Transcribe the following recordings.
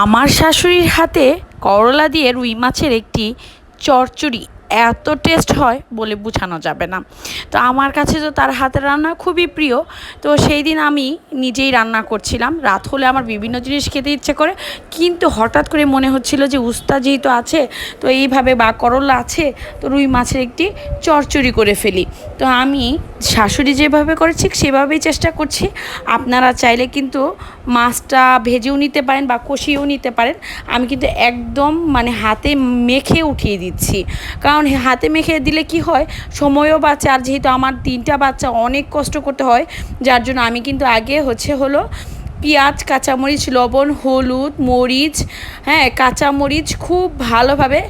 আমার শাশুড়ির হাতে করলা দিয়ে রুই মাছের একটি চচ্চড়ি এত টেস্ট হয় বলে বোঝানো যাবে না। তো আমার কাছে তো তার হাতের রান্না খুবই প্রিয়। তো সেই দিন আমি নিজেই রান্না করছিলাম। রাত হলে আমার বিভিন্ন জিনিস খেতে ইচ্ছে করে, কিন্তু হঠাৎ করে মনে হচ্ছিল যে উস্তা যেহেতু আছে, তো এইভাবে বা করলা আছে, তো রুই মাছের একটি চচ্চড়ি করে ফেলি। তো আমি শাশুড়ি যেভাবে করে ঠিক সেভাবেই চেষ্টা করছি। আপনারা চাইলে কিন্তু মাছটা ভেজেও নিতে পারেন বা কষিয়েও নিতে পারেন। আমি কিন্তু একদম হাতে মেখে উঠিয়ে দিচ্ছি, কারণ হাতে মেখে দিলে কি হয়, সময়ও বাঁচে। আর যেহেতু আমার 3টা বাচ্চা, অনেক কষ্ট করতে হয়, যার জন্য আমি কিন্তু আগে হলো পেঁয়াজ, কাঁচামরিচ, লবণ, হলুদ, মরিচ, হ্যাঁ কাঁচামরিচ খুব ভালোভাবে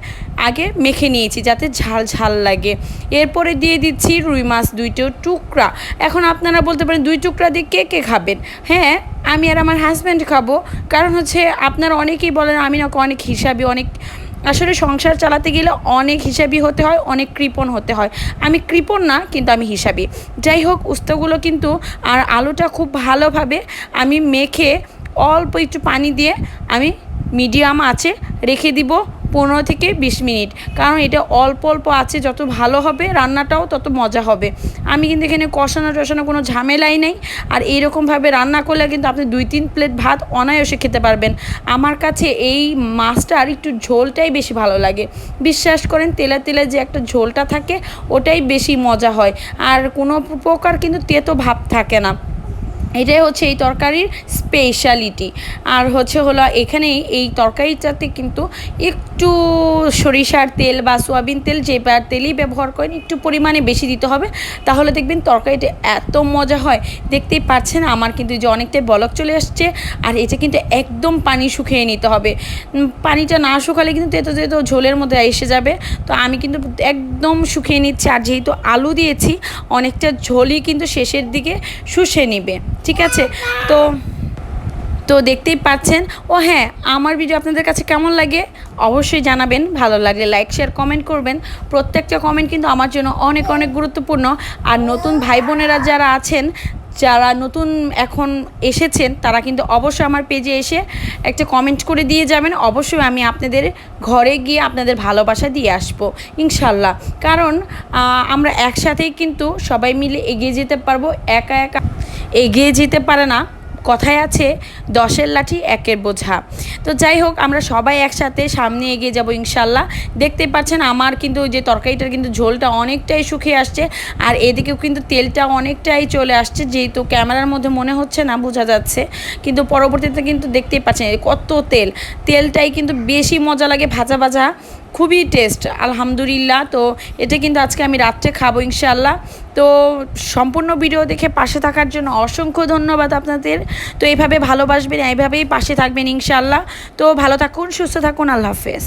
আগে মেখে নিয়েছি যাতে ঝাল ঝাল লাগে। এরপরে দিয়ে দিচ্ছি রুই মাছ 2টো টুকরা। এখন আপনারা বলতে পারেন 2 টুকরা দিয়ে কে কে খাবেন? হ্যাঁ, আমি আর আমার হাজব্যান্ড খাবো। কারণ আপনারা অনেকেই বলেন আমি নাকি অনেক হিসাবি, অনেক আসলে সংসার চালাতে গেলে অনেক হিসাবি হতে হয়, অনেক কৃপণ হতে হয়। আমি কৃপণ না, কিন্তু আমি হিসাবি। যাই হোক, উস্তাগুলো কিন্তু আর আলুটা খুব ভালোভাবে আমি মেখে অল্প একটু পানি দিয়ে আমি মিডিয়াম আঁচে রেখে দিব 15 থেকে 20 মিনিট। কারণ এটা অল্প অল্প আছে, যত ভালো হবে রান্নাটাও তত মজা হবে। আমি কিন্তু এখানে কষানো টষানো কোনো ঝামেলাই নেই। আর এইরকমভাবে রান্না করলে কিন্তু আপনি 2-3 প্লেট ভাত অনায়াসে খেতে পারবেন। আমার কাছে এই মাছটার একটু ঝোলটাই বেশি ভালো লাগে। বিশ্বাস করেন, তেলে তেলে যে একটা ঝোলটা থাকে, ওটাই বেশি মজা হয়। আর কোনো প্রকার কিন্তু তেতো ভাব থাকে না। এটাই এই তরকারির স্পেশালিটি। আর এখানে এই তরকারিটাতে কিন্তু একটু সরিষার তেল বা সয়াবিন তেল, যে তেলই ব্যবহার করেন, একটু পরিমাণে বেশি দিতে হবে। তাহলে দেখবেন তরকারিটা এত মজা হয়। দেখতেই পাচ্ছেন আমার কিন্তু যে অনেকটাই বলক চলে আসছে। আর এটা কিন্তু একদম পানি শুকিয়ে নিতে হবে। পানিটা না শুকালে কিন্তু তেতো তেতো ঝোলের মধ্যে এসে যাবে। তো আমি কিন্তু একদম শুকিয়ে নিচ্ছি। আর যেহেতু আলু দিয়েছি, অনেকটা ঝোলই কিন্তু শেষের দিকে শুষে নিবে। ঠিক আছে, তো তো দেখতেই পাচ্ছেন। ও হ্যাঁ, আমার ভিডিও আপনাদের কাছে কেমন লাগে অবশ্যই জানাবেন। ভালো লাগলে লাইক, শেয়ার, কমেন্ট করবেন। প্রত্যেকটা কমেন্ট কিন্তু আমার জন্য অনেক অনেক গুরুত্বপূর্ণ। আর নতুন ভাই বোনেরা যারা আছেন, যারা নতুন এখন এসেছেন, তারা কিন্তু অবশ্যই আমার পেজে এসে একটা কমেন্ট করে দিয়ে যাবেন। অবশ্যই আমি আপনাদের ঘরে গিয়ে আপনাদের ভালোবাসা দিয়ে আসবো ইনশাল্লাহ। কারণ আমরা একসাথেই কিন্তু সবাই মিলে এগিয়ে যেতে পারবো। একা একা এগিয়ে যেতে পারে না। কথায় আছে 10-এর লাঠি 1-এর বোঝা। তো যাই হোক, আমরা সবাই একসাথে সামনে এগিয়ে যাব ইনশাল্লাহ। দেখতে পাচ্ছেন আমার কিন্তু যে তরকারিটার কিন্তু ঝোলটা অনেকটাই শুকিয়ে আসছে। আর এদিকেও কিন্তু তেলটা অনেকটাই চলে আসছে, যেহেতু ক্যামেরার মধ্যে মনে হচ্ছে না, বোঝা যাচ্ছে, কিন্তু পরবর্তীতে কিন্তু দেখতেই পাচ্ছেন কত তেলটাই কিন্তু বেশি মজা লাগে, ভাজা ভাজা, খুবই টেস্ট আলহামদুলিল্লাহ। তো এটা কিন্তু আজকে আমি রাত্রে খাবো ইনশাল্লাহ। তো সম্পূর্ণ ভিডিও দেখে পাশে থাকার জন্য অসংখ্য ধন্যবাদ আপনাদের। তো এইভাবে ভালোবাসবেন, এইভাবেই পাশে থাকবেন ইনশাল্লাহ। তো ভালো থাকুন, সুস্থ থাকুন, আল্লাহ হাফেজ।